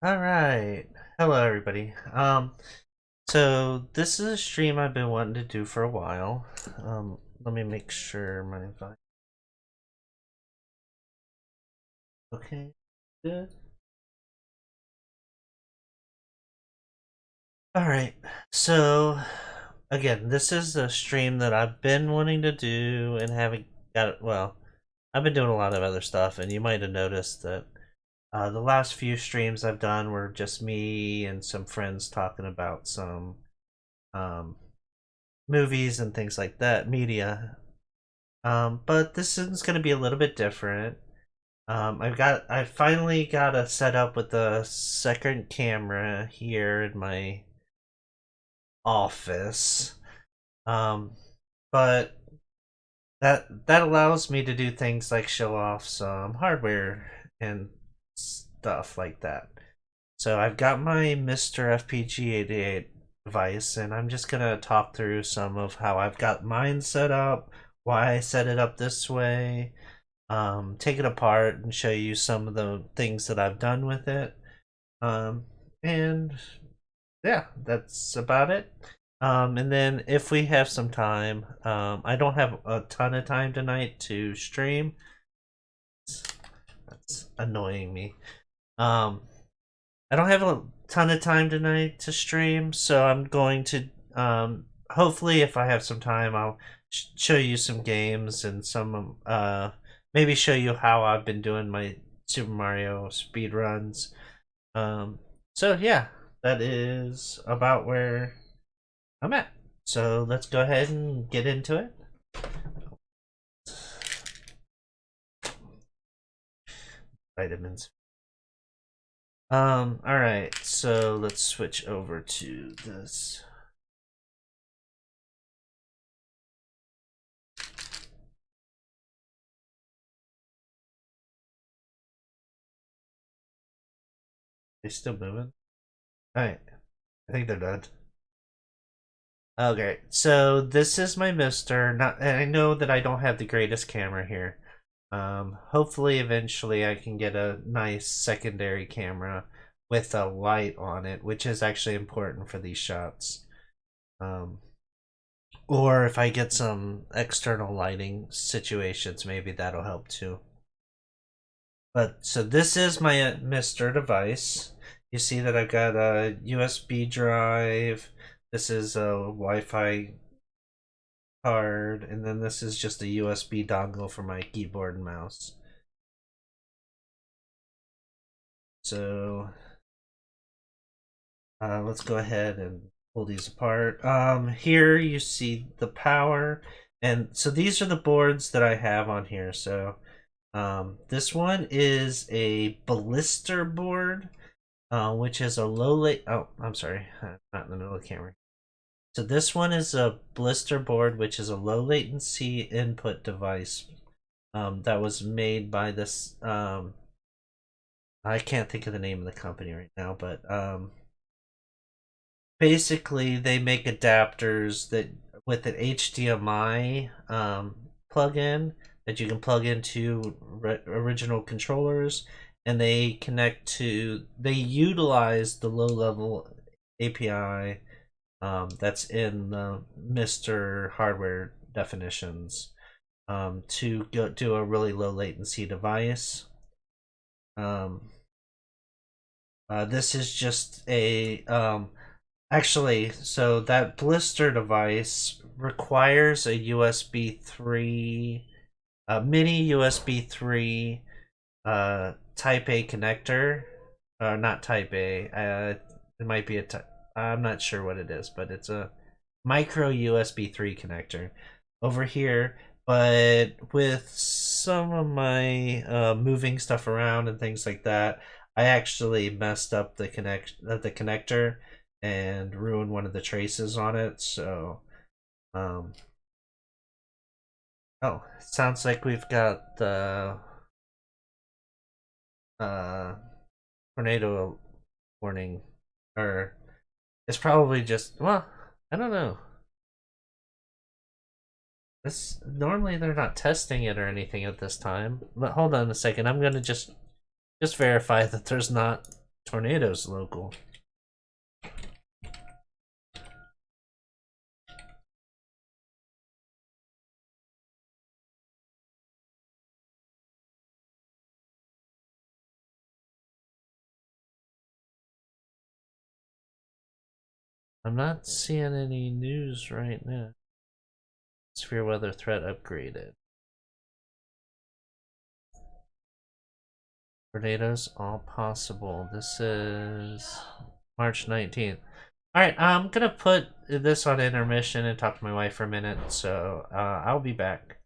All right. Hello, everybody. So this is a stream I've been wanting to do for a while. Let me make sure my volume. Okay, good. All right. So again, this is a stream that I've been wanting to do and haven't got it. Well, I've been doing a lot of other stuff, and you might have noticed that the last few streams I've done were just me and some friends talking about some um, movies and things like that, media. But this is going to be a little bit different. I finally got a setup with the second camera here in my office. Um, but that allows me to do things like show off some hardware and stuff like that. So I've got my MiSTer FPGA device, and I'm just gonna talk through some of how I've got mine set up, why I set it up this way, take it apart and show you some of the things that I've done with it. And yeah, that's about it. And then if we have some time, I don't have a ton of time tonight to stream. That's annoying me. I don't have a ton of time tonight to stream, so I'm going to hopefully if I have some time I'll show you some games and some maybe show you how I've been doing my Super Mario speed runs. So yeah, that is about where I'm at. So let's go ahead and get into it. Vitamins. Alright, so let's switch over to this. They still moving? Alright. I think they're done. Okay, so this is my MiSTer. Not, and I know that I don't have the greatest camera here. Hopefully, eventually, I can get a nice secondary camera with a light on it, which is actually important for these shots. Or if I get some external lighting situations, maybe that'll help too. But so this is my MiSTer device. You see that I've got a USB drive. This is a Wi-Fi card, and then this is just a USB dongle for my keyboard and mouse. So let's go ahead and pull these apart. Here you see the power, and so these are the boards that I have on here. So this one is a MiSTer board, which is a low late. Oh, I'm sorry, not in the middle of the camera. So this one is a MiSTer board, which is a low latency input device that was made by this. I can't think of the name of the company right now, but basically they make adapters that with an HDMI plug-in that you can plug into original controllers, and they connect to. They utilize the low-level API that's in the MiSTer hardware definitions to go do a really low latency device. This is just a actually, so that MiSTer device requires a USB 3, a mini USB 3 Type A connector. Not Type A. It might be a type. I'm not sure what it is, but it's a micro USB 3 connector over here. But with some of my moving stuff around and things like that, I actually messed up the connector and ruined one of the traces on it. So, oh, sounds like we've got the tornado warning, or it's probably just, well, I don't know. This normally they're not testing it or anything at this time. But hold on a second, I'm gonna just verify that there's not tornadoes local. I'm not seeing any news right now. Severe weather threat upgraded. Tornadoes all possible. This is March 19th. Alright, I'm gonna put this on intermission and talk to my wife for a minute, so I'll be back.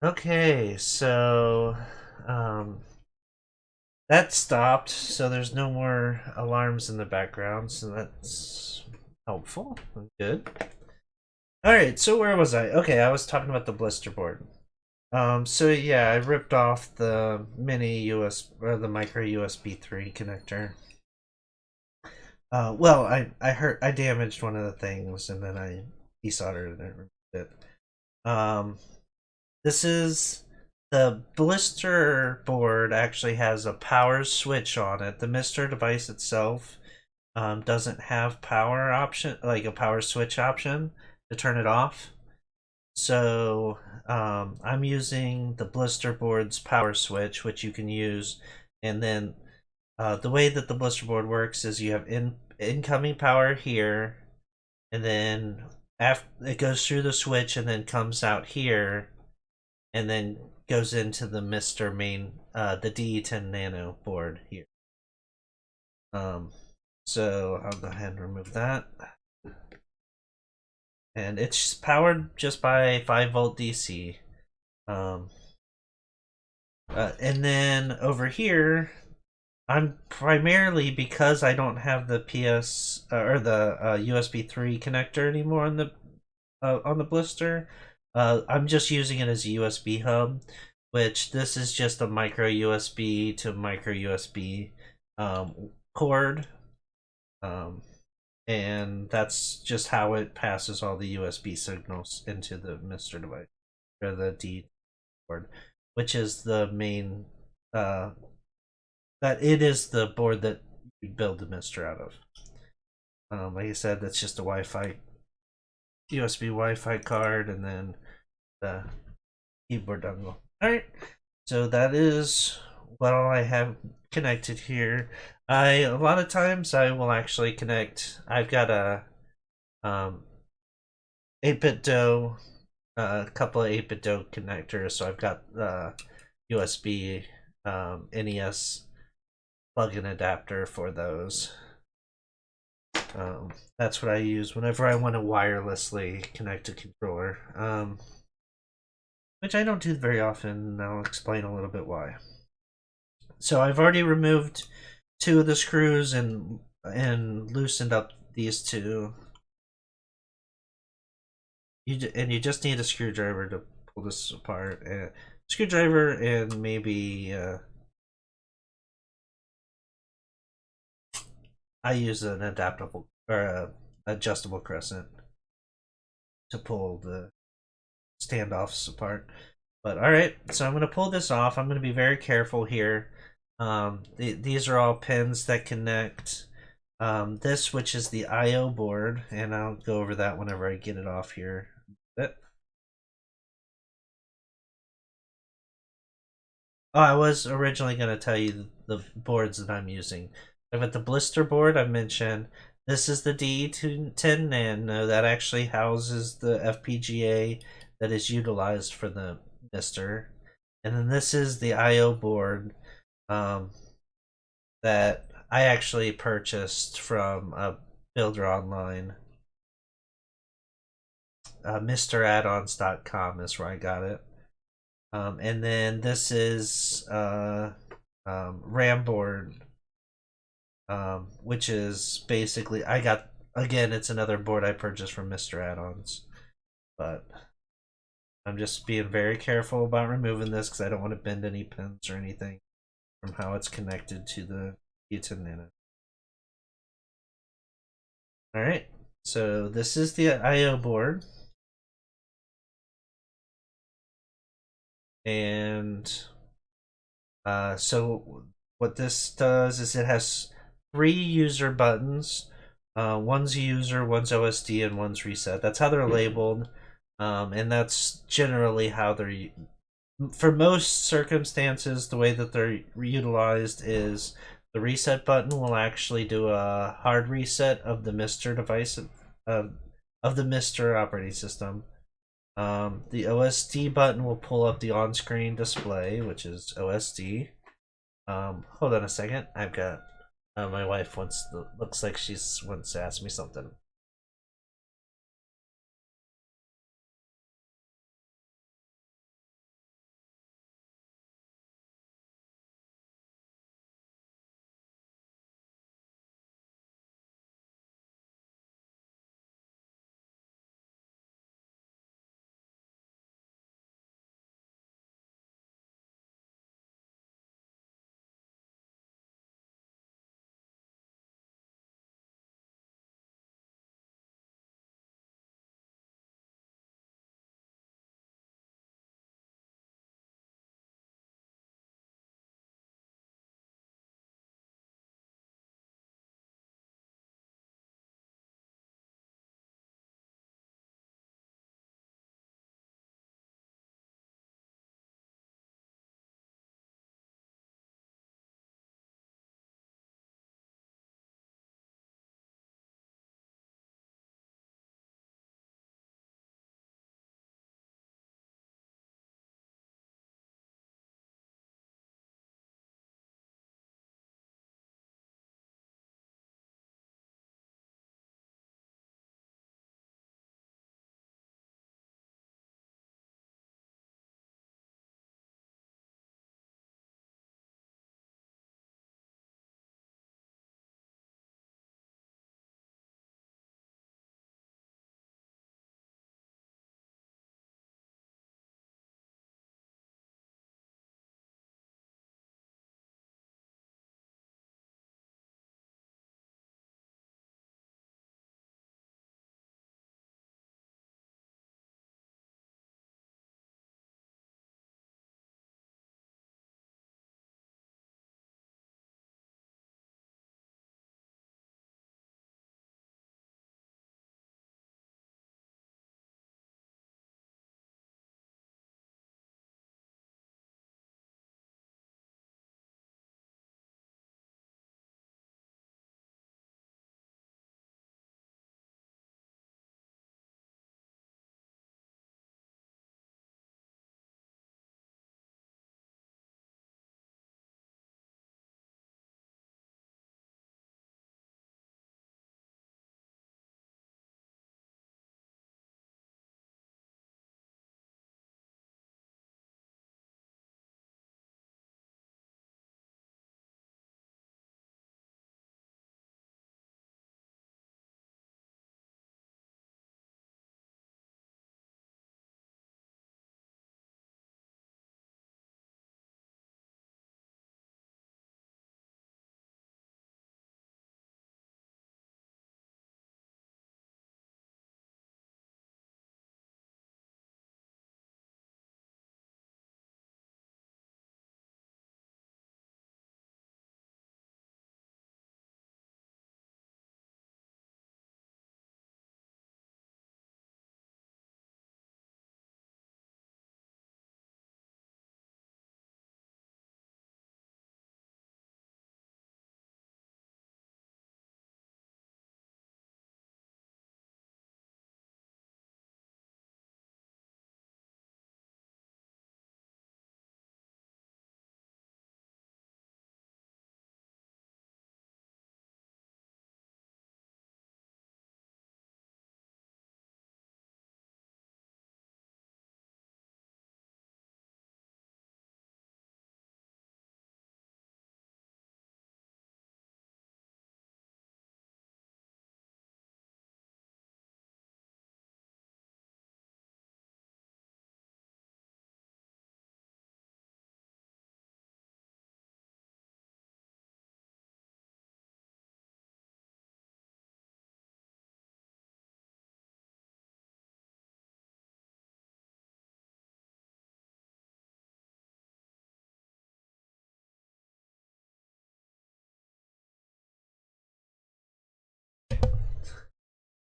Okay, so um, that stopped, so there's no more alarms in the background, so that's helpful. Good. Alright, so where was I? Okay, I was talking about the blister board. So yeah, I ripped off the mini US or the micro USB 3 connector. Well, I damaged one of the things and then I desoldered it and removed it. Um, this is the blister board actually has a power switch on it. The MiSTer device itself doesn't have power option, like a power switch option to turn it off. So I'm using the blister board's power switch, which you can use, and then the way that the blister board works is you have incoming power here, and then after it goes through the switch and then comes out here, and then goes into the MiSTer main, the DE10 Nano board here. Um, so I'll go ahead and remove that. And it's powered just by 5-volt DC. Um, and then over here, I'm primarily, because I don't have the PS or the USB 3 connector anymore on the blister. I'm just using it as a USB hub, which this is just a micro USB to micro USB cord. Um, and that's just how it passes all the USB signals into the MiSTer device, or the D board, which is the main, that it is the board that you build the MiSTer out of. Like I said, that's just a Wi-Fi, USB Wi-Fi card, and then the keyboard dongle. Alright, so that is what all I have connected here. A lot of times I will actually connect, I've got a 8-bit DOE, a couple of 8-bit DOE connectors, so I've got USB NES plug-in adapter for those. That's what I use whenever I want to wirelessly connect a controller, which I don't do very often, and I'll explain a little bit why. So I've already removed 2 of the screws and loosened up these 2. You just need a screwdriver to pull this apart. Screwdriver and maybe I use an adaptable or adjustable crescent to pull the standoffs apart. But all right, so I'm going to pull this off. I'm going to be very careful here. These are all pins that connect. This, which is the I/O board, and I'll go over that whenever I get it off here. Oh, I was originally going to tell you the boards that I'm using. I've got the blister board I mentioned. This is the D10 Nano that actually houses the FPGA that is utilized for the MiSTer. And then this is the I/O board um, that I actually purchased from a builder online. MiSTeraddons.com is where I got it. And then this is RAM board, which is basically, I got, again, it's another board I purchased from MiSTer Add-ons, but I'm just being very careful about removing this because I don't want to bend any pins or anything from how it's connected to the D10 Nano. Alright, so this is the I/O board, and so what this does is it has 3 user buttons. One's user, one's OSD, and one's reset. That's how they're labeled, and that's generally how they're. For most circumstances, the way that they're utilized is the reset button will actually do a hard reset of the MiSTer device, of the MiSTer operating system. The OSD button will pull up the on-screen display, which is OSD. Hold on a second. I've got my wife wants. Looks like she's wants to ask me something.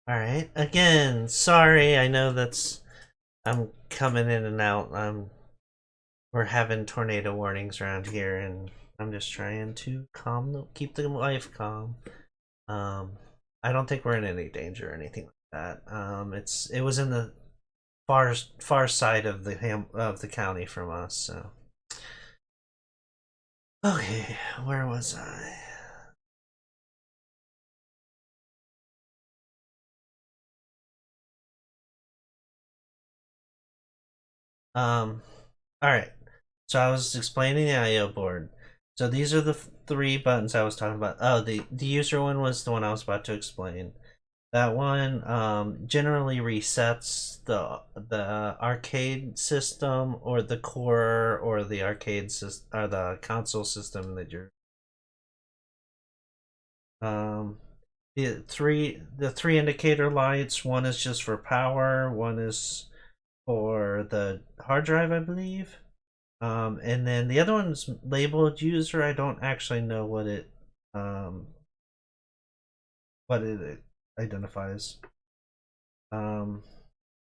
All right. Again, sorry. I know that's I'm coming in and out. We're having tornado warnings around here, and I'm just trying to keep the life calm. Um, I don't think we're in any danger or anything like that. It was in the far side of the county from us. So okay, where was I? Um, all right. So I was explaining the I/O board. So these are the three buttons I was talking about. Oh, the user one was the one I was about to explain. That one generally resets the arcade system or the core or the arcade system or the console system that you're. Um, the three indicator lights. One is just for power. One is for the hard drive, I believe. And then the other one's labeled user. I don't actually know um, what it identifies. Um,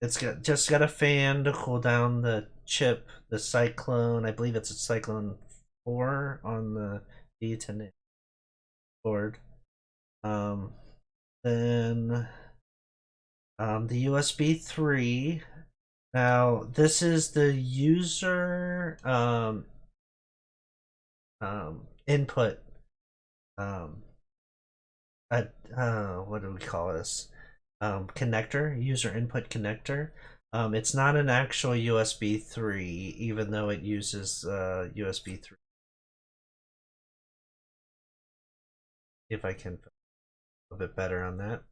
it's got a fan to cool down the chip, the Cyclone. I believe it's a Cyclone 4 on the D10 board. Um, then the USB 3. Now this is the user input. Um, what do we call this? Connector, user input connector. It's not an actual USB 3, even though it uses USB 3. If I can a bit better on that,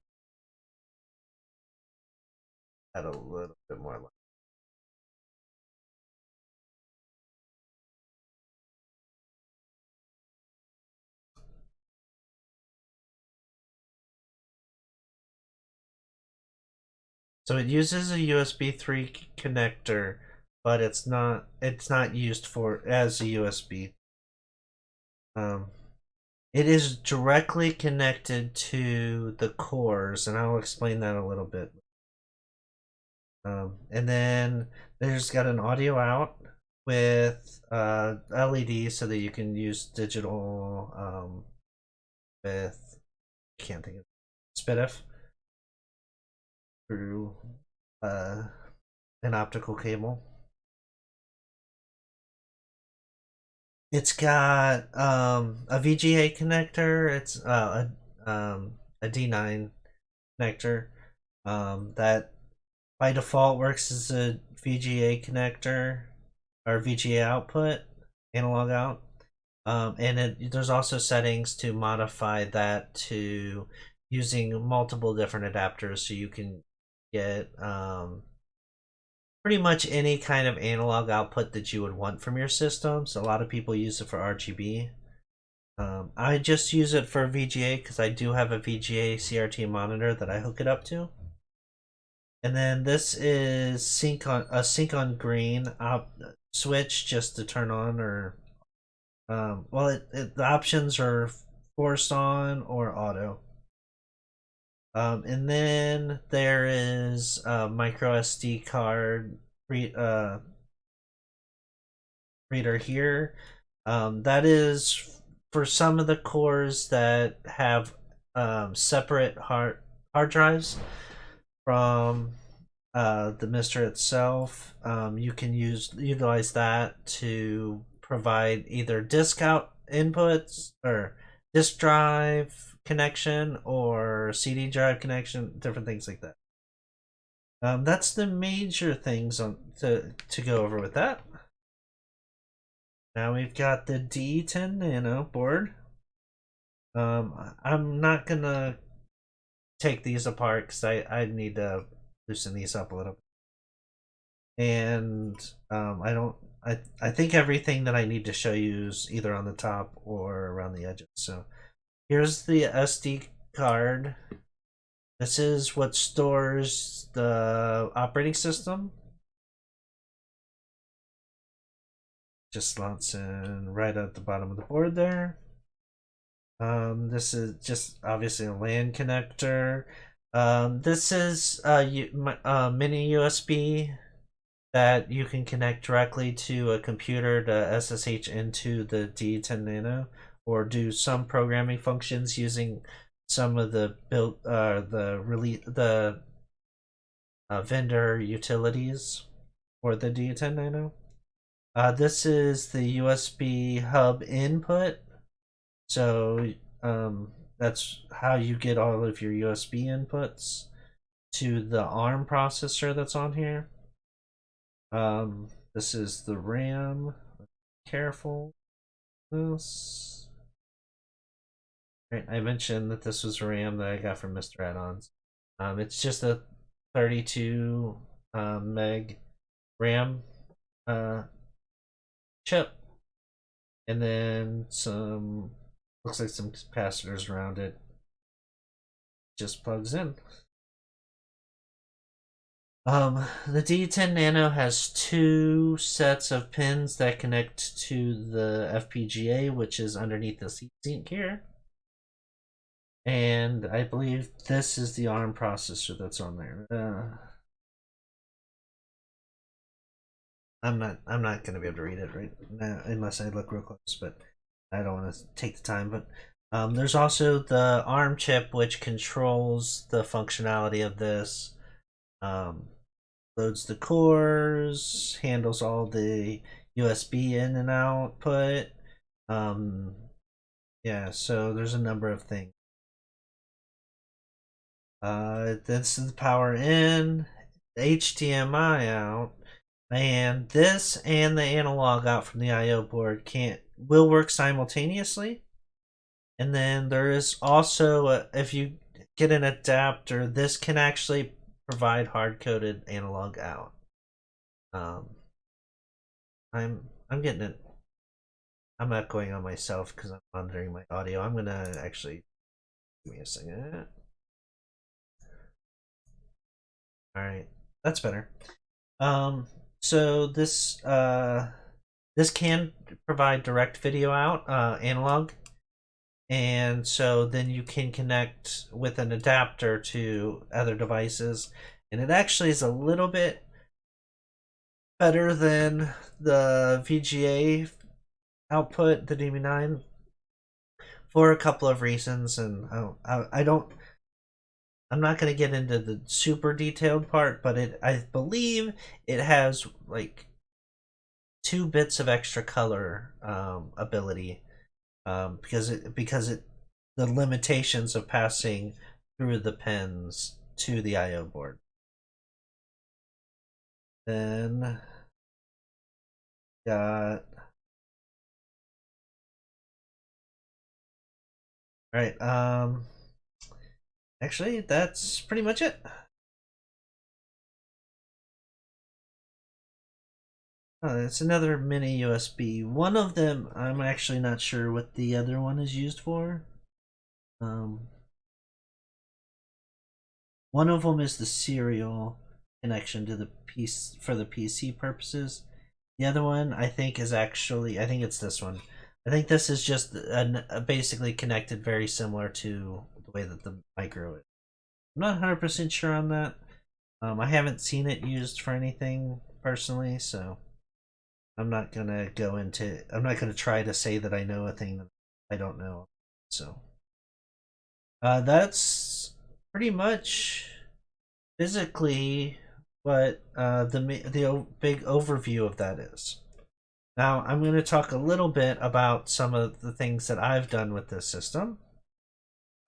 add a little bit more light. So it uses a USB 3 connector, but it's not used for as a USB. Um, it is directly connected to the cores, and I'll explain that a little bit. And then there's got an audio out with LEDs so that you can use digital with can't think of SPDIF through uh, an optical cable. It's got a VGA connector. It's a D9 connector that by default works as a VGA connector or VGA output, analog out. And there's also settings to modify that to using multiple different adapters so you can get pretty much any kind of analog output that you would want from your system. So a lot of people use it for RGB. I just use it for VGA because I do have a VGA CRT monitor that I hook it up to. And then this is sync on green switch just to turn on or the options are forced on or auto. And then there is a micro SD card reader here. That is for some of the cores that have separate hard drives from the MiSTer itself. You can utilize that to provide either disk out inputs or disk drive connection or CD drive connection, different things like that. That's the major things to go over with that. Now we've got the D10 Nano board. I'm not gonna take these apart because I need to loosen these up a little. And I don't. I think everything that I need to show you is either on the top or around the edges. So here's the SD card. This is what stores the operating system. Just slots in right at the bottom of the board there. This is just obviously a LAN connector. This is a mini USB that you can connect directly to a computer to SSH into the D10 Nano, or do some programming functions using some of the vendor utilities for the D10 Nano. This is the USB hub input, so that's how you get all of your USB inputs to the ARM processor that's on here. This is the RAM. Careful. This. Right, I mentioned that this was RAM that I got from MiSTer Add-ons. It's just a 32 meg RAM chip, and then some, looks like some capacitors around it. Just plugs in. The D10 Nano has two sets of pins that connect to the FPGA, which is underneath the heatsink here. And I believe this is the ARM processor that's on there. I'm not gonna be able to read it right now unless I look real close, but I don't want to take the time. But there's also the ARM chip, which controls the functionality of this. Loads the cores, handles all the USB in and output. Yeah, so there's a number of things. This is the power in, HDMI out, and this and the analog out from the I/O board will work simultaneously. And then there is also if you get an adapter, this can actually provide hard-coded analog out. I'm getting it. I'm not going on myself because I'm monitoring my audio. I'm gonna actually, give me a second. All right, that's better. So this can provide direct video out, analog, and so then you can connect with an adapter to other devices, and it actually is a little bit better than the VGA output, the DB9, for a couple of reasons, and I'm not going to get into the super detailed part, but I believe it has like 2 bits of extra color ability, because the limitations of passing through the pins to the I/O board. Then got, all right. Actually, that's pretty much it. Oh, it's another mini USB. One of them, I'm actually not sure what the other one is used for. One of them is the serial connection to the piece for the PC purposes. The other one, I think, is actually, I think it's this one. I think this is just basically connected very similar to the way that the micro is. I'm not 100% sure on that. I haven't seen it used for anything personally, so I'm not gonna try to say that I know a thing that I don't know. So that's pretty much physically what the big overview of that is. Now I'm going to talk a little bit about some of the things that I've done with this system.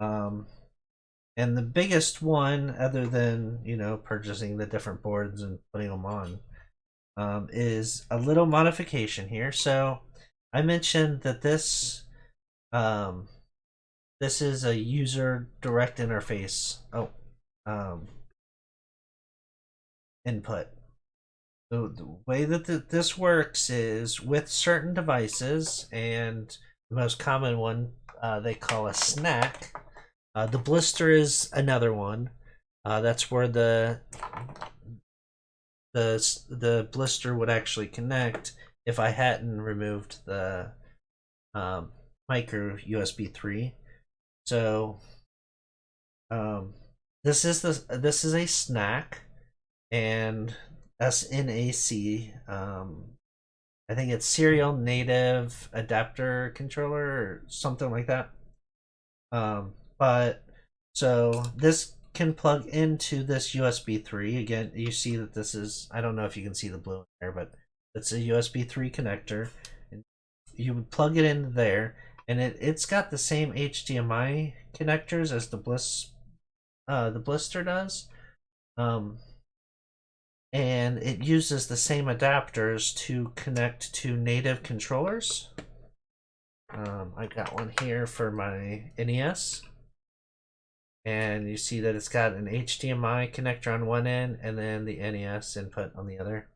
And the biggest one, other than purchasing the different boards and putting them on, is a little modification here. So I mentioned that this is a user direct interface input. So the way that this works is with certain devices, and the most common one they call a snack. The blister is another one. That's where the blister would actually connect if I hadn't removed the micro USB 3. So this is a snack, and SNAC. I think it's Serial Native Adapter Controller or something like that. But so this can plug into this USB 3. Again, you see that this is, I don't know if you can see the blue in there, but it's a USB 3 connector. And you would plug it in there, and it's got the same HDMI connectors as the Blister does. And it uses the same adapters to connect to native controllers. I've got one here for my NES, and you see that it's got an HDMI connector on one end and then the NES input on the other.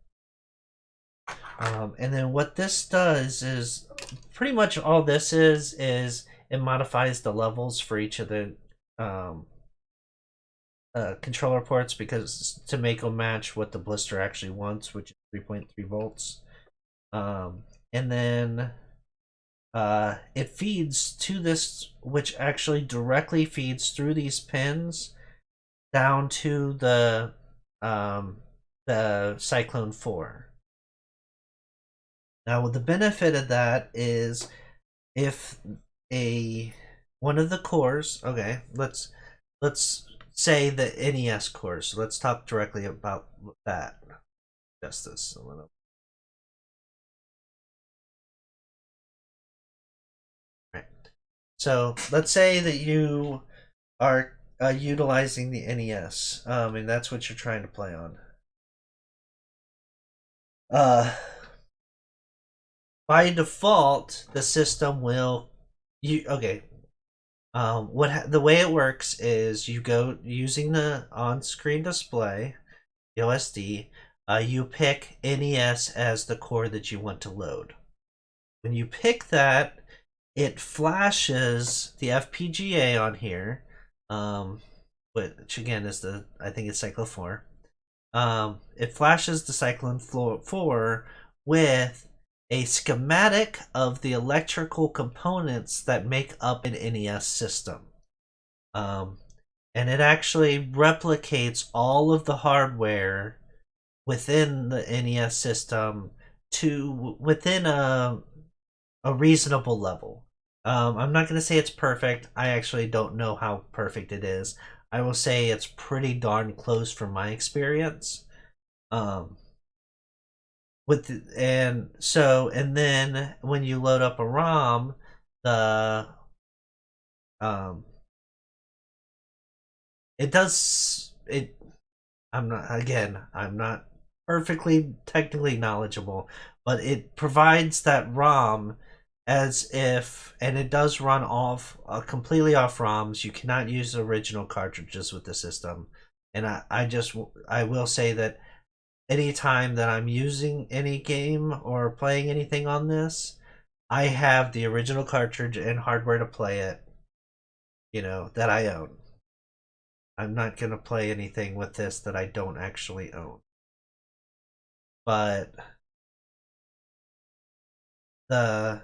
And then what this does is pretty much all this is it modifies the levels for each of the controller ports, because to make them match what the Blister actually wants, which is 3.3 volts. And then it feeds to this, which actually directly feeds through these pins down to the Cyclone 4. Now, the benefit of that is if one of the cores, okay, let's say the NES cores. So let's talk directly about that. Just this a little. Right. So let's say that you are utilizing the NES, and that's what you're trying to play on. By default, the system will okay. The way it works is you go using the on-screen display, the OSD. You pick NES as the core that you want to load. When you pick that, it flashes the FPGA on here, which again is I think it's Cyclone 4. It flashes the Cyclone 4 with a schematic of the electrical components that make up an NES system. And it actually replicates all of the hardware within the NES system to within a reasonable level. I'm not going to say it's perfect. I actually don't know how perfect it is. I will say it's pretty darn close from my experience. And then when you load up a ROM, it does it. I'm not perfectly technically knowledgeable, but it provides that ROM as if, and it does run off completely off ROMs. You cannot use the original cartridges with the system, and I will say that anytime that I'm using any game or playing anything on this, I have the original cartridge and hardware to play it, that I own. I'm not going to play anything with this that I don't actually own. But so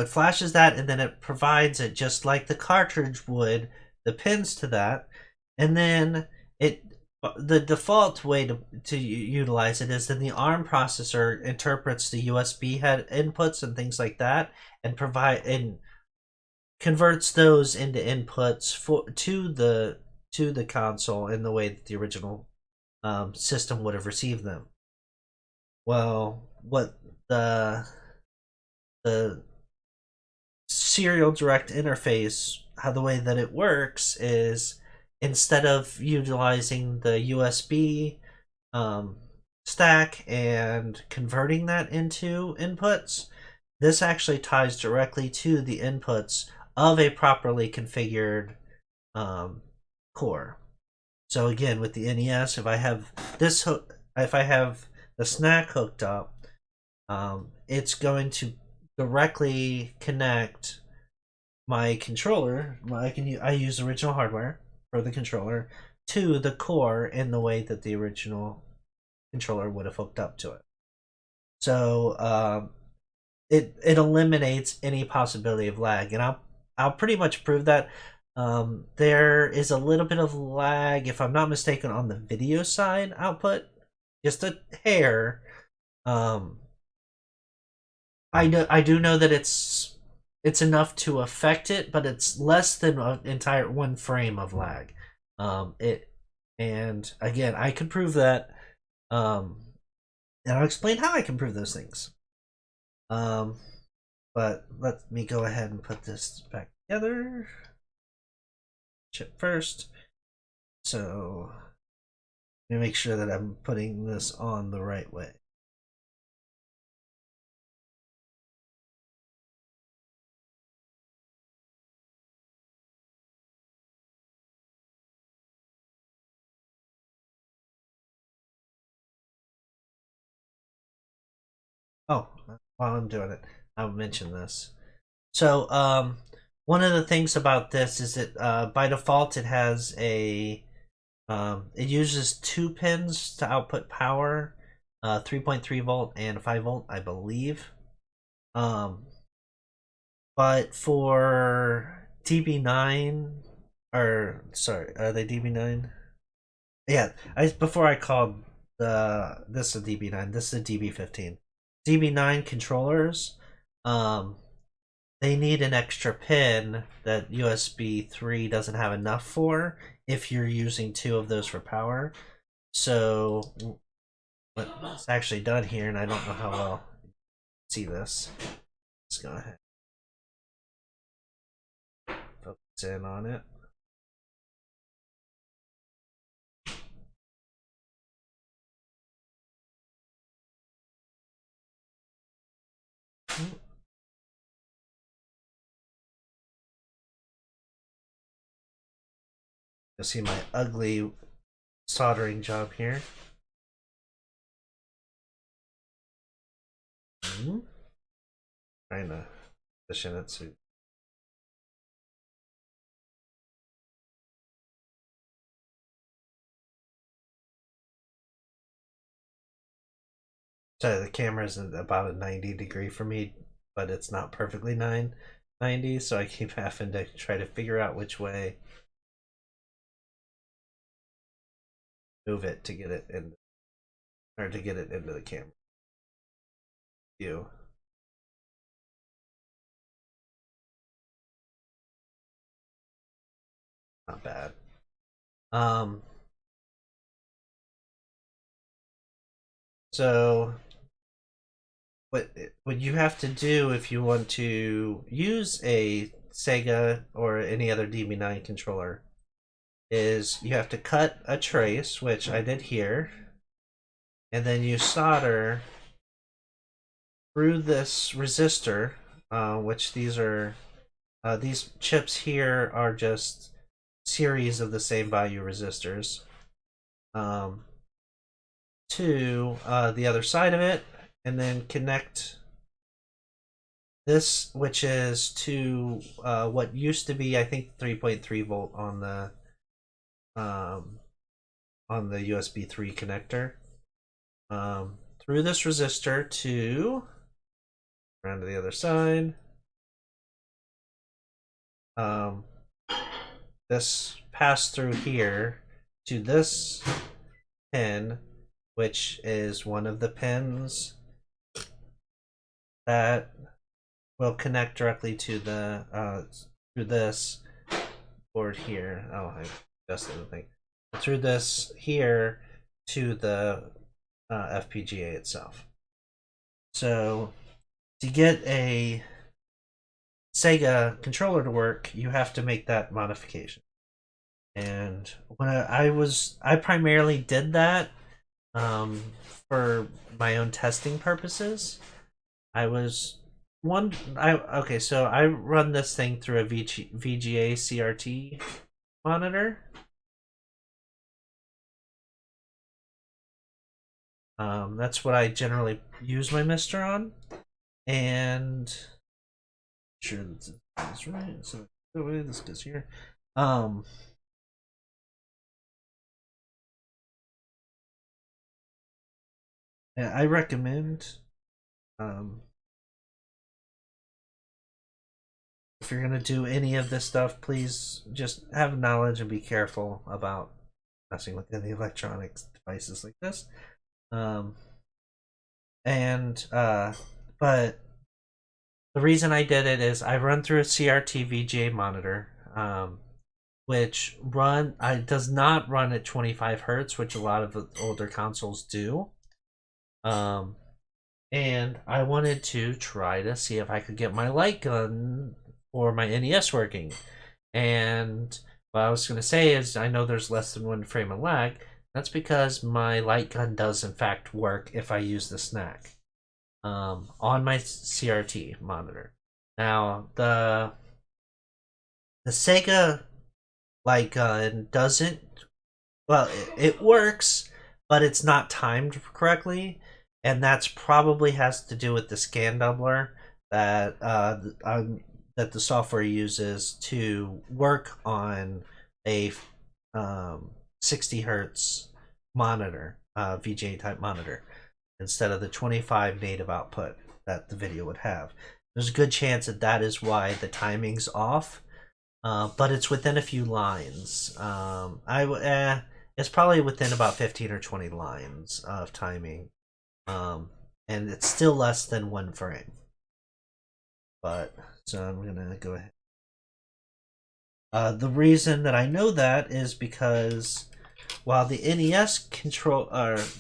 it flashes that, and then it provides it just like the cartridge would, the pins to that, and then the default way to utilize it is that the ARM processor interprets the USB head inputs and things like that, and converts those into inputs to the console in the way that the original system would have received them. Well, what the serial direct interface, how the way that it works is, instead of utilizing the USB stack and converting that into inputs, this actually ties directly to the inputs of a properly configured core. So again, with the NES, if I have the snack hooked up, it's going to directly connect my controller. I use original hardware for the controller to the core in the way that the original controller would have hooked up to it. So it eliminates any possibility of lag, and I'll pretty much prove that. There is a little bit of lag, if I'm not mistaken, on the video side output, just a hair. Um, I do know that it's enough to affect it, but it's less than an entire one frame of lag. It and again, I could prove that. Um, and I'll explain how I can prove those things. Um, but let me go ahead and put this back together. Chip first. So let me make sure that I'm putting this on the right way. Oh, while I'm doing it, I'll mention this. So, one of the things about this is that by default it has it uses 2 pins to output power, 3.3 volt and 5 volt, I believe. Um, but for DB9, or sorry, are they DB9? Yeah, before I called this a DB9, this is a DB15. DB9 controllers, um, they need an extra pin that USB 3 doesn't have enough for if you're using 2 of those for power. So what's actually done here, and I don't know how well you see this. Let's go ahead and focus in on it. You'll see my ugly soldering job here. Trying to position it so. Sorry, the camera is about a 90-degree for me, but it's not perfectly 90, so I keep having to try to figure out which way move it to get it in, or to get it into the camera view. Not bad. Um, so what you have to do if you want to use a Sega or any other DB9 controller is you have to cut a trace, which I did here, and then you solder through this resistor, which these chips here are just series of the same value resistors, um, to the other side of it, and then connect this, which is to what used to be, I think, 3.3 volt um, on the USB 3 connector, through this resistor to around to the other side. Um, this passed through here to this pin, which is one of the pins that will connect directly to the through this board here. Oh, I adjusted the thing through this here to the FPGA itself. So to get a Sega controller to work, you have to make that modification. And when I primarily did that um, for my own testing purposes. I was okay, so I run this thing through a VGA CRT monitor. That's what I generally use my MiSTer on, and sure that's right. So this goes here. Um, yeah, I recommend um if you're gonna do any of this stuff, please just have knowledge and be careful about messing with any electronics devices like this. Um, and but the reason I did it is I run through a CRT VGA monitor, which does not run at 25 hertz, which a lot of the older consoles do. And I wanted to try to see if I could get my light gun or my NES working. And what I was going to say is I know there's less than 1 frame of lag. That's because my light gun does in fact work if I use the snack on my CRT monitor. Now the Sega light gun doesn't. Well, it works, but it's not timed correctly, and that's probably has to do with the scan doubler that that the software uses to work on a 60 hertz monitor, VGA type monitor, instead of the 25 native output that the video would have. There's a good chance that that is why the timing's off, but it's within a few lines. It's probably within about 15 or 20 lines of timing, and it's still less than 1 frame. But so I'm gonna go ahead. The reason that I know that is because while the NES control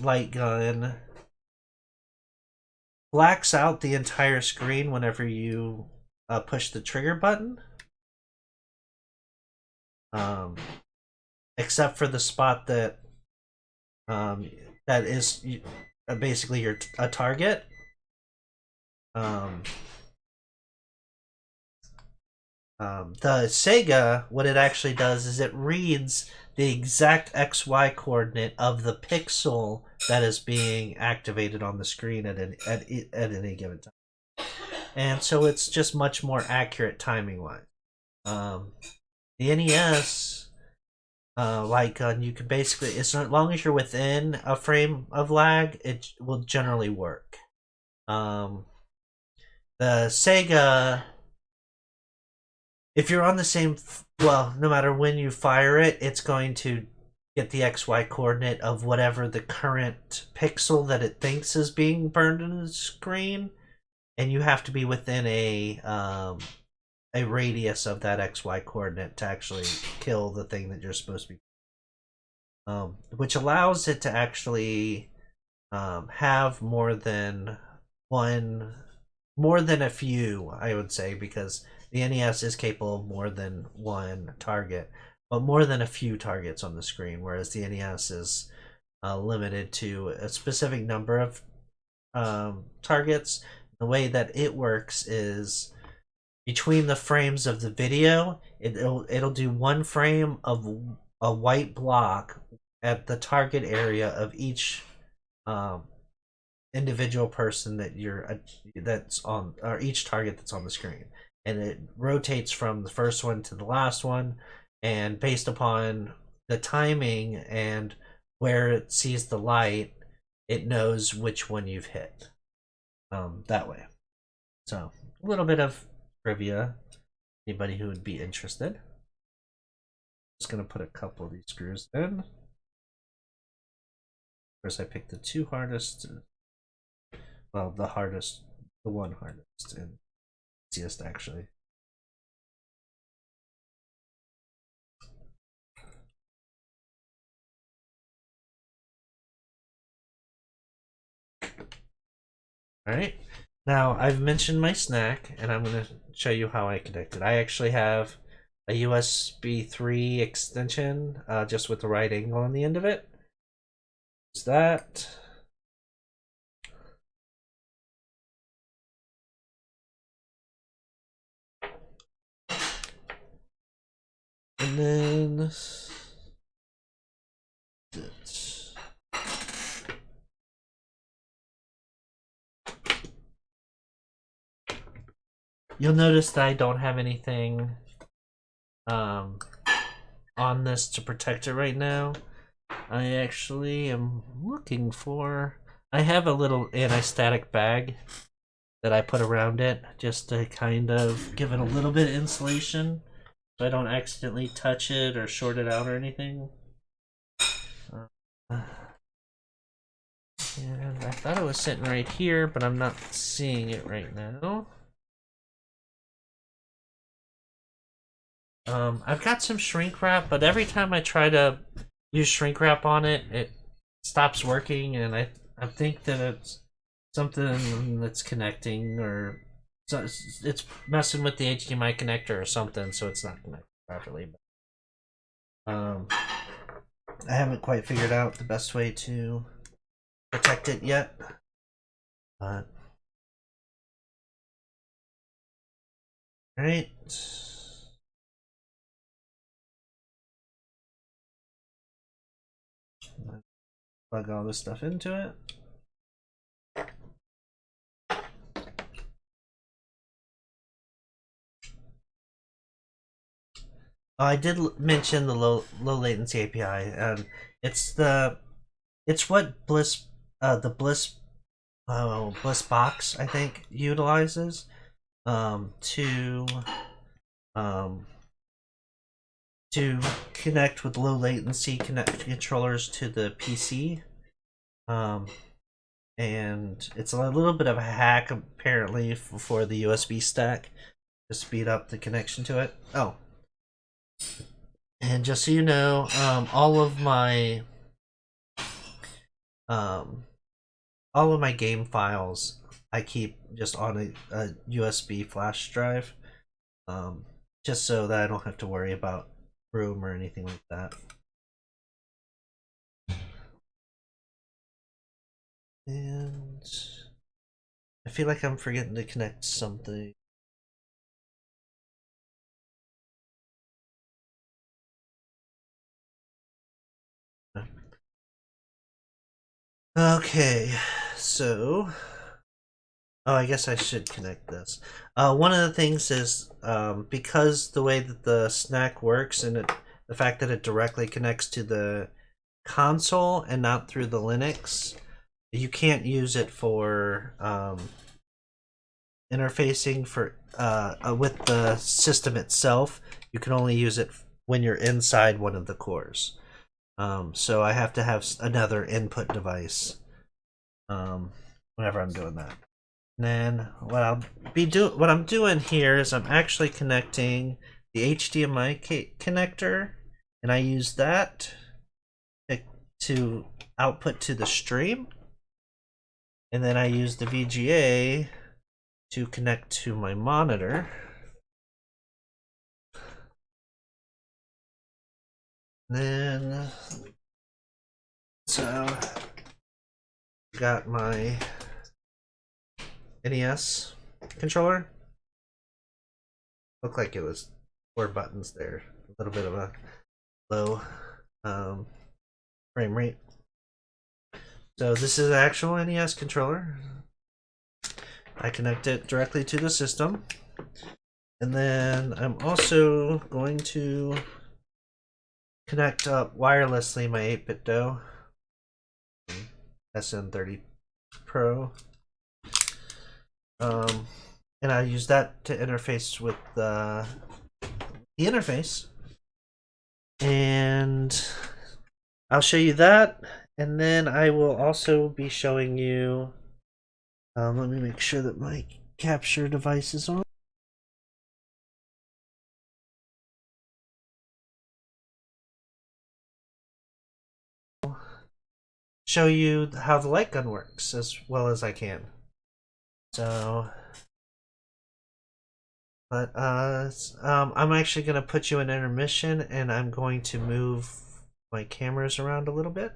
light gun blacks out the entire screen whenever you push the trigger button, except for the spot that that is basically a target. The Sega, what it actually does is it reads the exact XY coordinate of the pixel that is being activated on the screen at any given time, and so it's just much more accurate timing wise. The NES, you can basically, as long as you're within a frame of lag, it will generally work. The Sega, if you're on the same, well, no matter when you fire it, it's going to get the XY coordinate of whatever the current pixel that it thinks is being burned in the screen, and you have to be within a radius of that XY coordinate to actually kill the thing that you're supposed to be. Which allows it to actually have more than a few, I would say, because the NES is capable of more than one target, but more than a few targets on the screen, whereas the NES is limited to a specific number of targets. The way that it works is between the frames of the video, it'll do 1 frame of a white block at the target area of each individual person that's on, or each target that's on the screen, and it rotates from the first one to the last one, and based upon the timing and where it sees the light, it knows which one you've hit that way. So a little bit of trivia, anybody who would be interested. Just gonna put a couple of these screws in. First I picked the 2 hardest, well, the one hardest and easiest actually. Alright, now I've mentioned my snack, and I'm going to show you how I connect it. I actually have a USB 3 extension just with the right angle on the end of it. Is that. And then you'll notice that I don't have anything on this to protect it right now. I actually am looking for. I have a little anti-static bag that I put around it just to kind of give it a little bit of insulation so I don't accidentally touch it or short it out or anything. And I thought it was sitting right here, but I'm not seeing it right now. I've got some shrink wrap, but every time I try to use shrink wrap on it, it stops working, and I think that it's something that's connecting, or so it's messing with the HDMI connector or something, so it's not connected properly. But, I haven't quite figured out the best way to protect it yet. But all right. Plug all this stuff into it. Oh, I did mention the low latency API. It's what Bliss the Bliss box I think utilizes to connect with low latency controllers to the PC. And it's a little bit of a hack apparently for the USB stack to speed up the connection to it. Oh, and just so you know, all of my game files I keep just on a USB flash drive, just so that I don't have to worry about room or anything like that. And I feel like I'm forgetting to connect something. Okay, so I guess I should connect this. One of the things is because the way that the snack works and the fact that it directly connects to the console and not through the Linux, you can't use it for interfacing for with the system itself. You can only use it when you're inside one of the cores. So I have to have another input device whenever I'm doing that. And then what I'm doing here is I'm actually connecting the HDMI connector, and I use that to output to the stream, and then I use the VGA to connect to my monitor. Then so got my NES controller. Looked like it was 4 buttons there. A little bit of a low frame rate. So this is the actual NES controller. I connect it directly to the system. And then I'm also going to connect up wirelessly my 8-bit DOE SN30 Pro. And I use that to interface with the interface. And I'll show you that. And then I will also be showing you, let me make sure that my capture device is on. Show you how the light gun works as well as I can. So, but I'm actually going to put you in intermission, and I'm going to move my cameras around a little bit.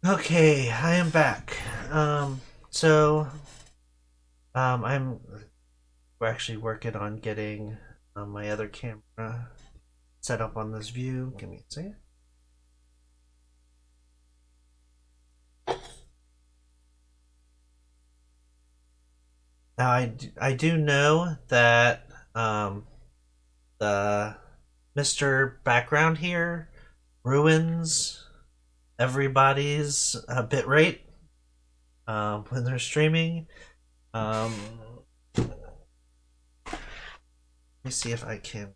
Okay, I am back. So I'm we're actually working on getting my other camera set up on this view. Give me a second. Now I do know that the MiSTer background here ruins everybody's bitrate when they're streaming. Um, let me see if I can.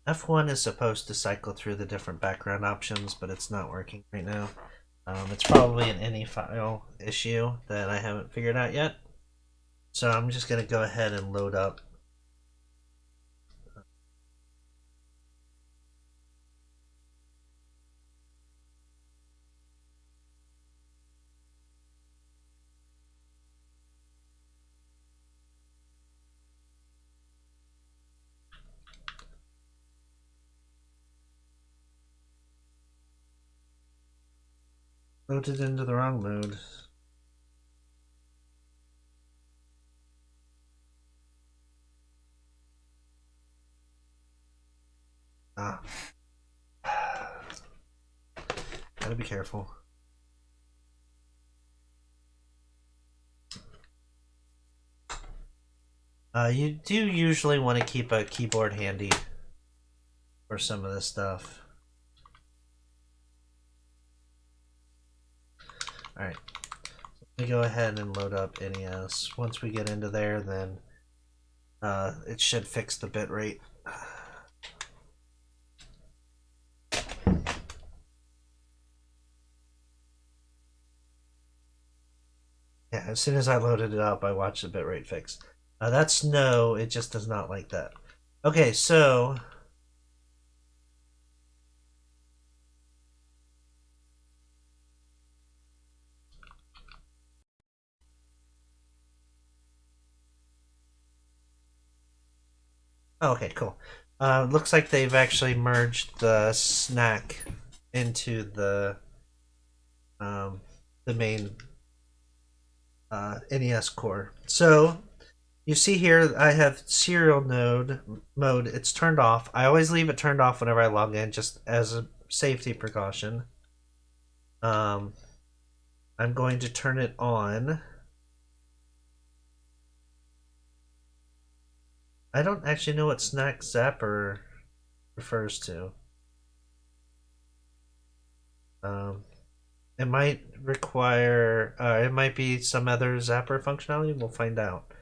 F1 is supposed to cycle through the different background options, but it's not working right now. It's probably an any file issue that I haven't figured out yet. So I'm just going to go ahead and load up. Loaded into the wrong mode. Ah. Gotta be careful. You do usually want to keep a keyboard handy for some of this stuff. Alright, let me go ahead and load up NES. Once we get into there, then it should fix the bitrate. Yeah, as soon as I loaded it up, I watched the bitrate fix. That's no, it just does not like that. Okay, so okay, cool. Looks like they've actually merged the snack into the main NES core. So you see here, I have serial node mode. It's turned off. I always leave it turned off whenever I log in, just as a safety precaution. I'm going to turn it on. I don't actually know what Snack Zapper refers to. Um, it might require, it might be some other Zapper functionality. We'll find out.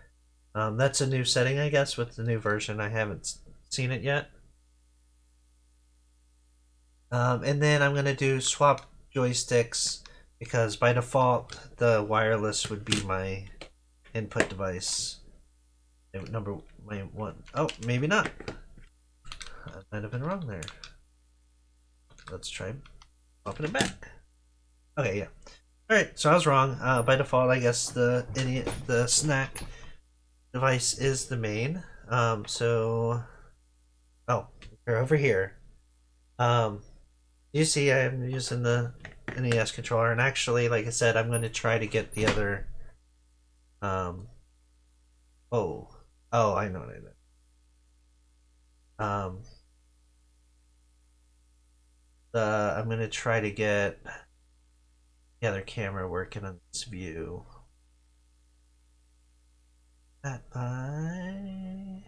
That's a new setting, I guess, with the new version. I haven't seen it yet. And then I'm going to do swap joysticks because by default the wireless would be my input device. Number my one. Oh, maybe not. I might have been wrong there. Let's try popping it back. Okay, yeah. All right, so I was wrong. By default, I guess the snack device is the main. So oh, we're over here. You see, I'm using the NES controller, and actually, like I said, I'm going to try to get the other. Oh, oh, I know what I did. Um, I'm going to try to get the other camera working on this view. That by.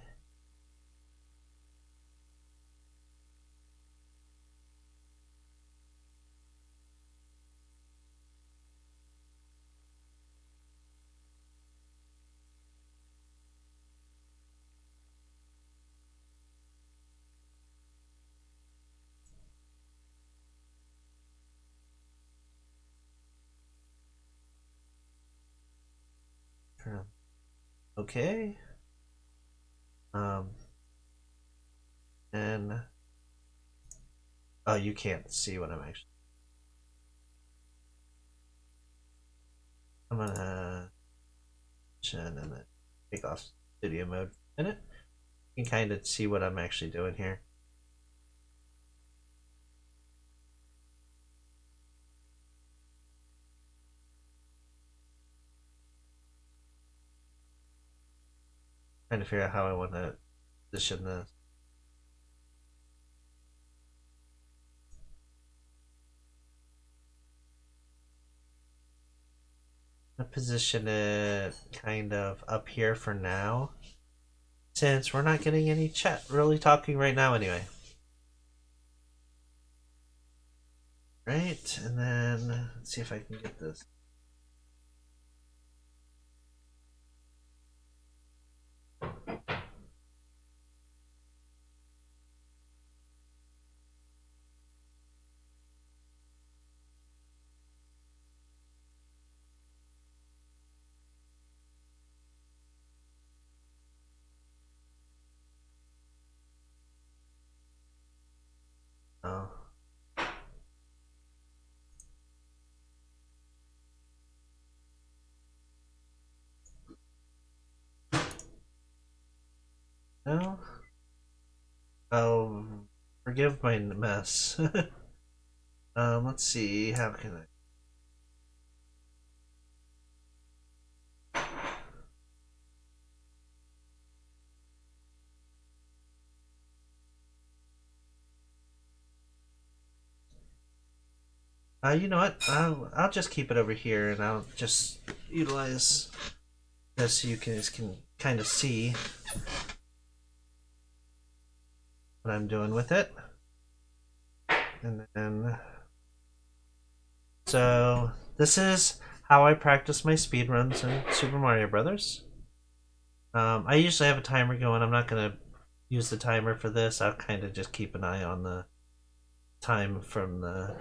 Okay. Um, and oh, you can't see what I'm actually. I'm gonna mention in it. take off studio mode for a minute. You can kind of see what I'm actually doing here. Trying to figure out how I want to position this. I'm gonna position it kind of up here for now, since we're not getting any chat really talking right now anyway. Right, and then let's see if I can get this. Oh. No? Oh, forgive my mess. Let's see, how can I... you know what? I'll just keep it over here, and I'll just utilize this so you guys can kind of see what I'm doing with it. And then, so this is how I practice my speed runs in Super Mario Brothers. I usually have a timer going. I'm not gonna use the timer for this. I'll kind of just keep an eye on the time from the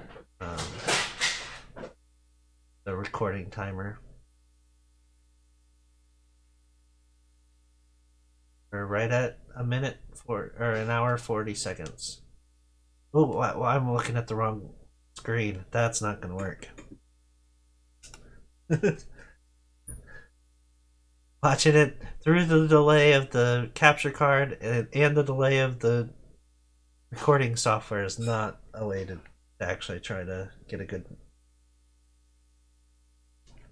recording timer. We're right at a minute or an hour 40 seconds. Oh, well, I'm looking at the wrong screen. That's not gonna work. Watching it through the delay of the capture card and the delay of the recording software is not a way to actually try to get a good.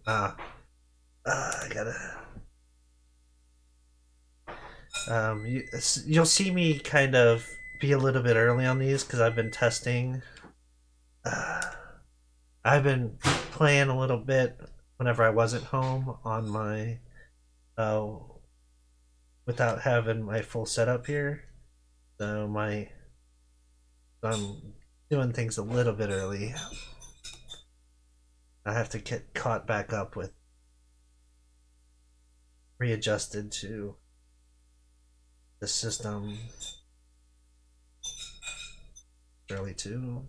I gotta. You'll see me kind of be a little bit early on these because I've been testing. I've been playing a little bit whenever I wasn't home on my without having my full setup here. So I'm doing things a little bit early. I have to get caught back up with readjusted to the system early too.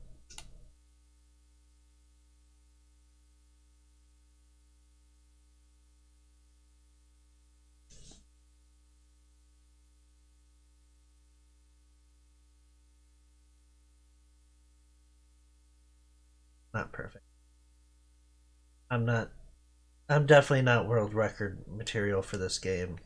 Not perfect. I'm not. I'm definitely not world record material for this game.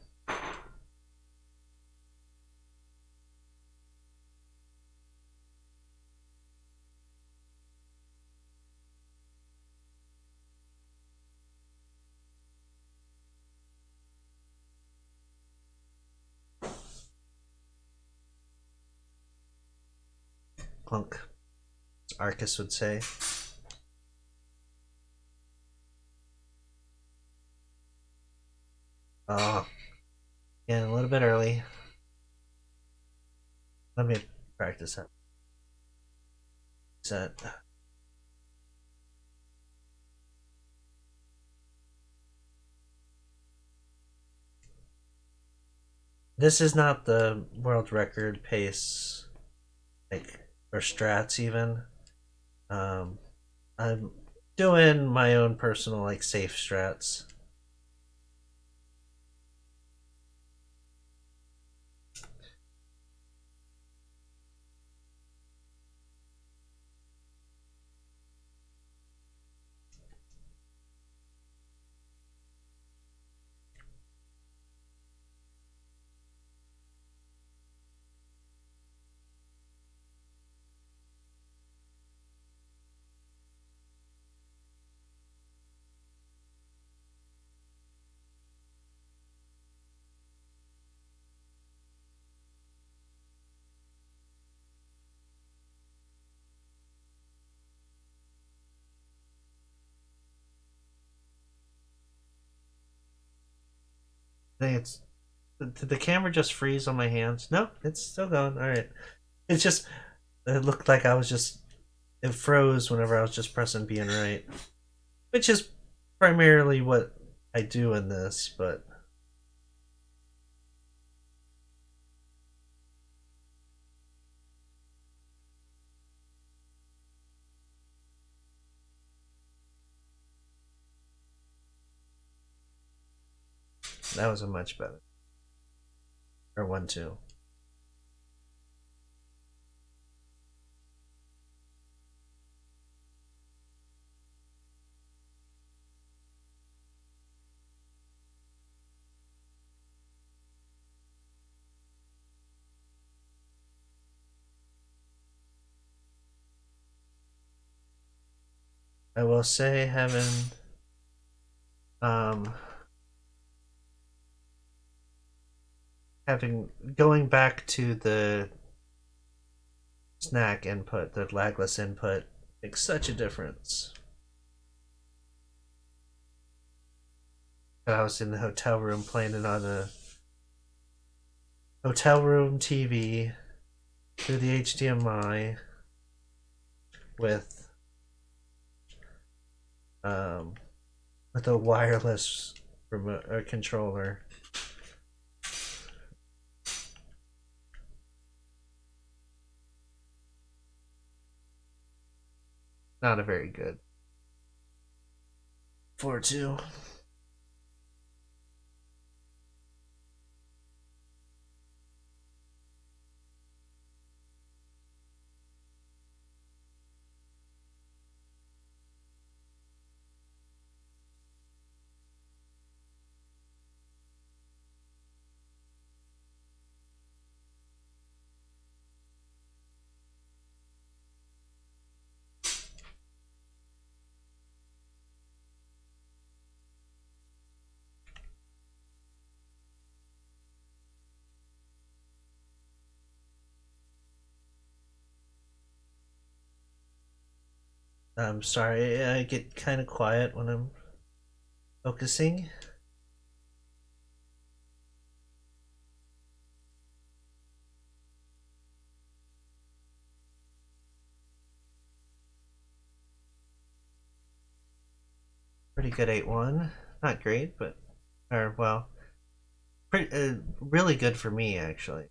Clunk, as Arcus would say. Oh, yeah, a little bit early. Let me practice that. Set. This is not the world record pace, like, or strats even. I'm doing my own personal like safe strats. I think it's did the camera just freeze on my hands? No, it's still going. All right. It's just it looked like I was just it froze whenever I was just pressing B and right, which is primarily what I do in this, but that was a much better. Or 1-2. I will say um having going back to the snack input, the lagless input, makes such a difference. I was in the hotel room playing it on a hotel room TV through the HDMI with um, with a wireless remote or controller. Not a very good 4-2. I'm sorry, I get kind of quiet when I'm focusing. Pretty good 8-1. Not great, but or well, pretty really good for me actually.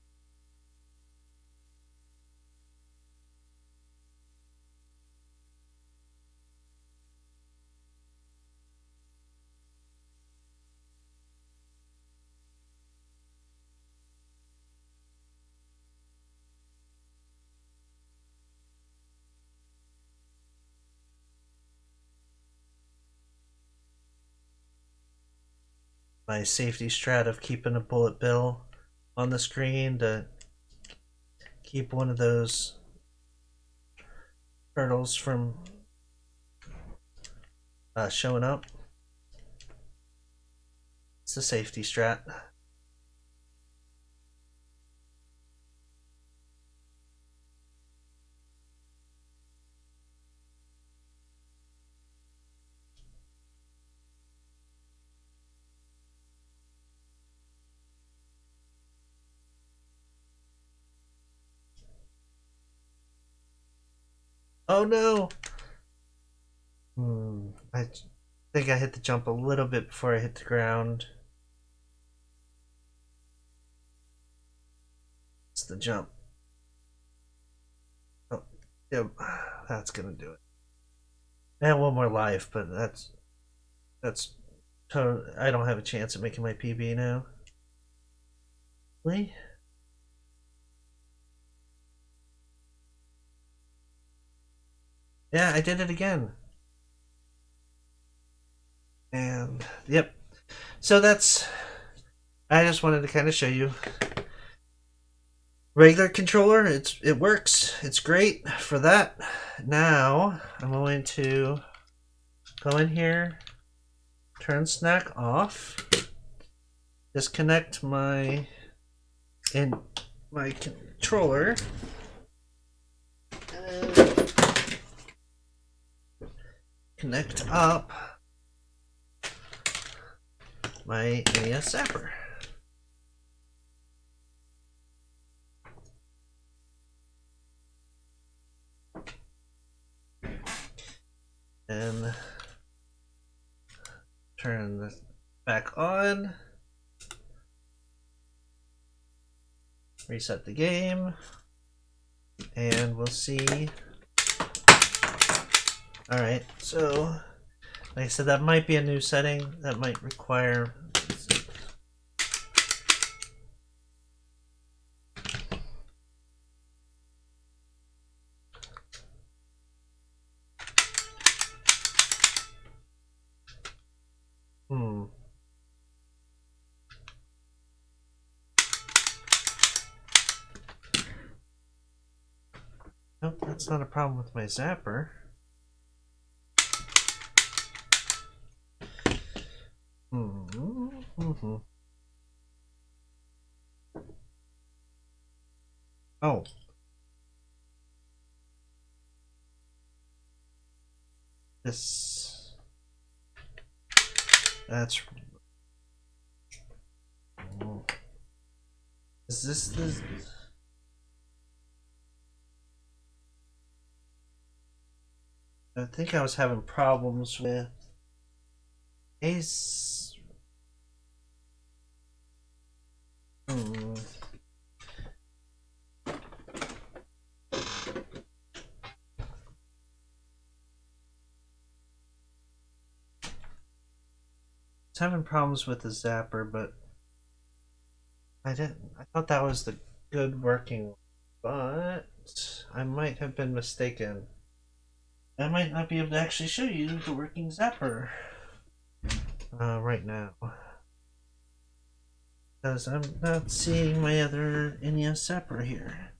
My safety strat of keeping a bullet bill on the screen to keep one of those turtles from showing up. It's a safety strat. Oh no! I think I hit the jump a little bit before I hit the ground. It's the jump. Oh, yeah, that's gonna do it. I have one more life, but that's I don't have a chance of making my PB now. Really? Yeah, I did it again. And yep. So that's I just wanted to kind of show you regular controller. It works. It's great for that. Now I'm going to go in here, turn snack off, disconnect my controller, and connect up my NES zapper. turn this back on. Reset the game. And we'll see. Alright, so like I said, that might be a new setting that might require. Nope, that's not a problem with my zapper. Oh. This. That's. Is this the. I think I was having problems with Ace. Having problems with the zapper, but I thought that was the good working, but I might have been mistaken. I might not be able to actually show you the working zapper right now, because I'm not seeing my other NES zapper here.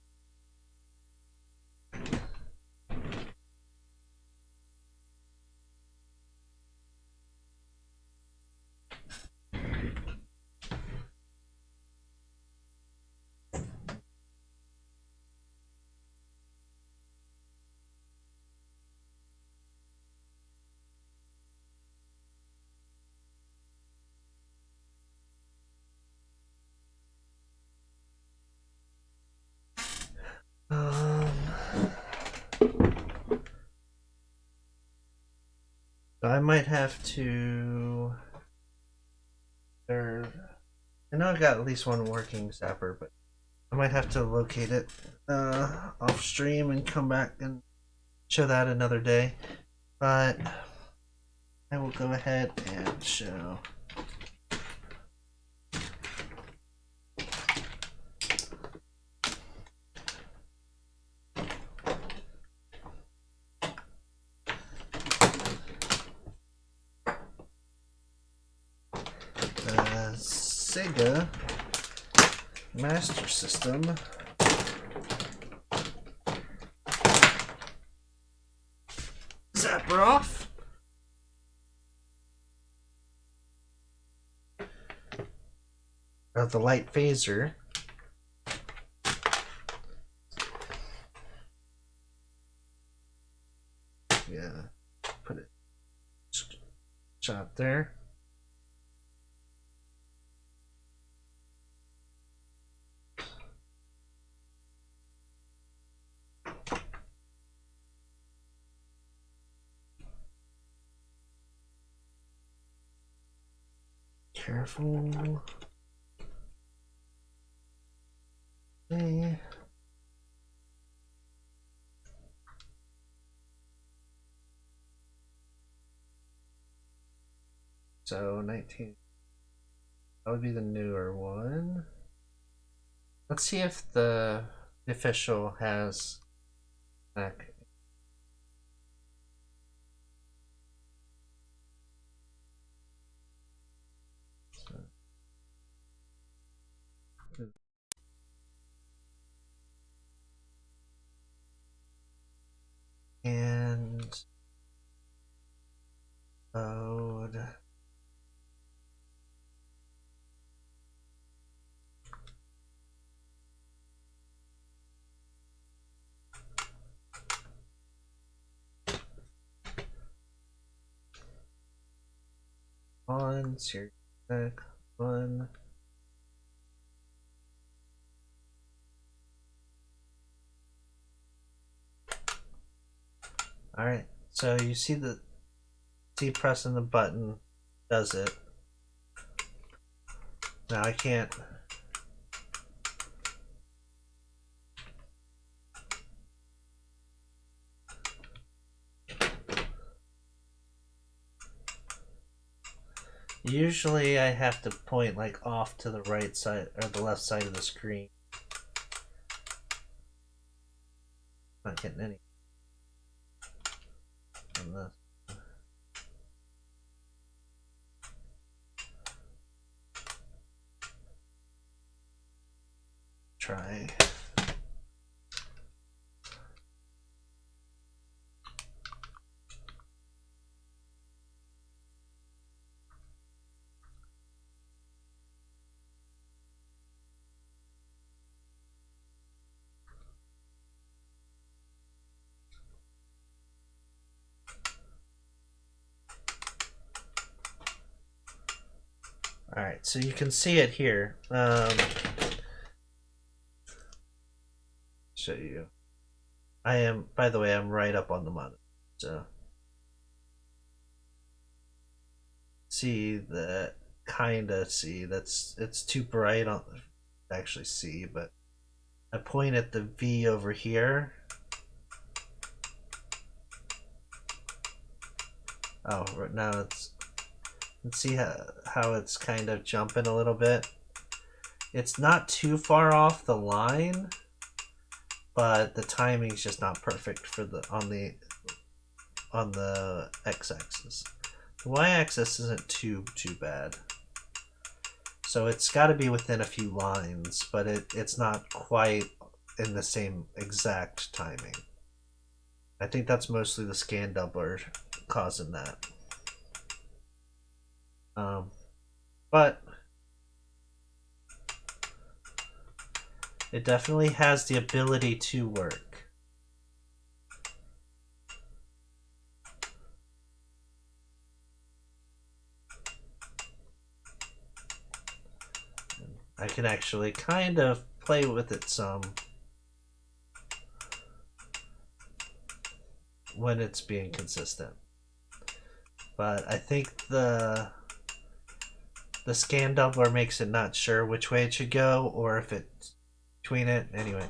I might have to. I know I've got at least one working zapper, but I might have to locate it off stream and come back and show that another day. But I will go ahead and show. Sega Master System zapper off. Of the light phaser. Yeah, put it shot there. Careful. Okay. So 19. That would be the newer one. Let's see if the official has back. And load. On series back on. All right, so you see pressing the button does it. Now I can't. Usually I have to point like off to the right side or the left side of the screen. Not getting any on this. Try. Alright, so you can see it here. Show you. I am, by the way, I'm right up on the monitor. So, see that, kinda see, it's too bright on, actually see, but I point at the V over here. Oh, right now let's see how it's kind of jumping a little bit. It's not too far off the line, but the timing's just not perfect for the on the x-axis. The y-axis isn't too bad. So it's got to be within a few lines, but it's not quite in the same exact timing. I think that's mostly the scan doubler causing that. But it definitely has the ability to work. I can actually kind of play with it some when it's being consistent. But I think the scan doubler makes it not sure which way it should go or if it's between it. Anyway,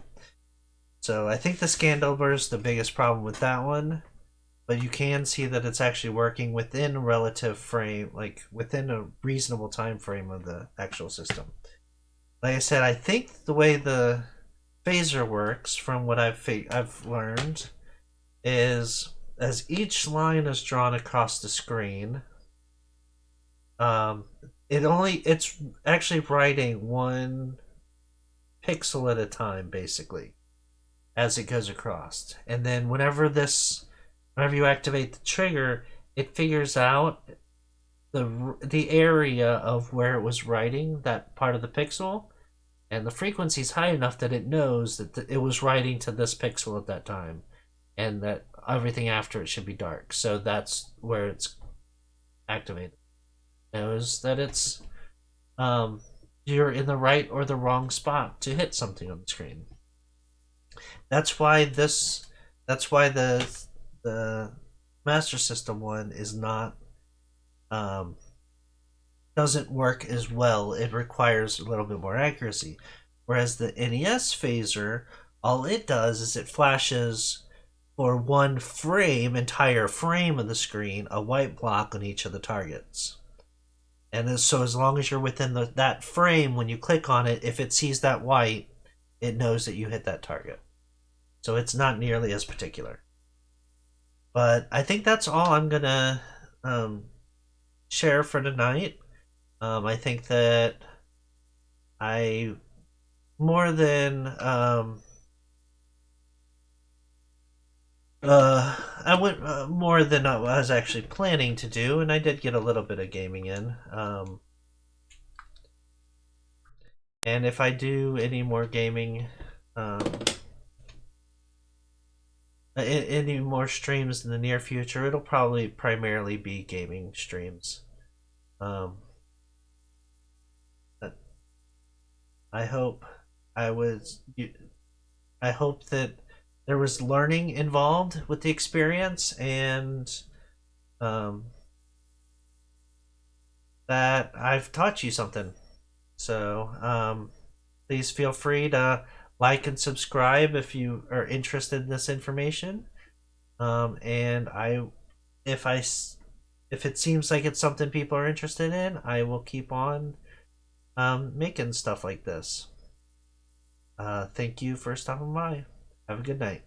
so I think the scan doubler is the biggest problem with that one, but you can see that it's actually working within a relative frame, like within a reasonable time frame of the actual system. Like I said, I think the way the phaser works, from what I've learned, is as each line is drawn across the screen, it's actually writing one pixel at a time, basically, as it goes across. And then whenever you activate the trigger, it figures out the area of where it was writing that part of the pixel, and the frequency is high enough that it knows that it was writing to this pixel at that time, and that everything after it should be dark. So that's where it's activated. It knows that it's you're in the right or the wrong spot to hit something on the screen. That's why the Master System one is not doesn't work as well. It requires a little bit more accuracy. Whereas the NES phaser, all it does is it flashes for one entire frame of the screen, a white block on each of the targets. And so as long as you're within that frame, when you click on it, if it sees that white, it knows that you hit that target. So it's not nearly as particular. But I think that's all I'm going to share for tonight. I think that I more than I went more than I was actually planning to do, and I did get a little bit of gaming in. And if I do any more gaming, any more streams in the near future, it'll probably primarily be gaming streams. I hope I was. I hope that there was learning involved with the experience, and that I've taught you something. So please feel free to like and subscribe if you are interested in this information. And if I, if it seems like it's something people are interested in, I will keep on making stuff like this. Thank you for stopping by. Have a good night.